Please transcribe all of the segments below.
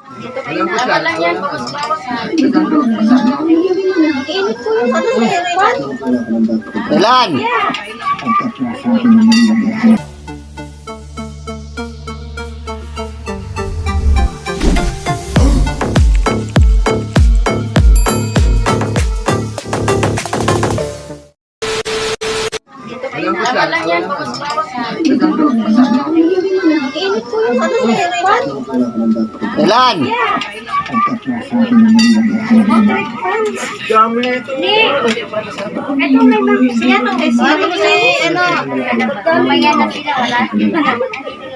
Wala yan, bawas-bawas na. Ilan? Wala yan, bawas-bawas na. Ilan? Ito may mga siya no. Ano si ano? Mamaya na sila wala.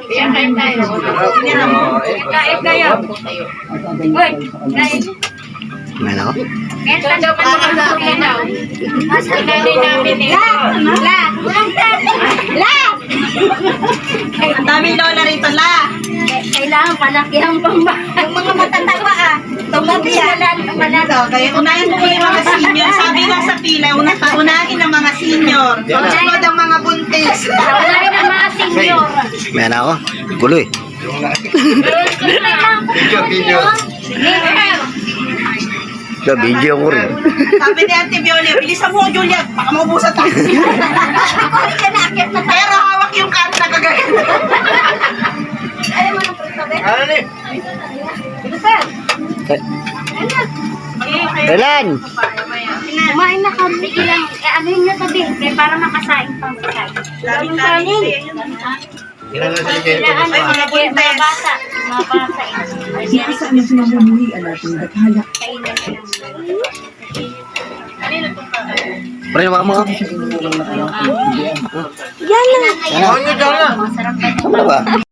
Iyan kain tayo. Kain kayo. Hoy, kain. Ano? Ito daw pa mga daw. Mas nanay namin eh. La! Ang daming lola rito, la. Kailangan palaki ang pambahan. Yung mga matataba tumabi So, kaya unahin mo yung mga senior. Sabi nga sa pila, unahin ang mga senior. Sunod ang mga buntis. Unahin ang mga senior. May anak ako. Gulo eh. Video. Sa video ko rin. Sabi ni Auntie Viola, bilisan mo, Julia. Baka maubusan tayo. Pero hawak yung cat na kagaya. Ayaw mo ng pagkabe? Ano ni? Ito sir. Ilan? Kumain na kami. Sige lang. Ano yung natabi? Kaya para makasain pang kasain. Daming kanin. Kailangan mga bata. Mga bata. Saan na sinamumuhi ang ating naghala? Pre, baka mga. Yan lang. Ano ba?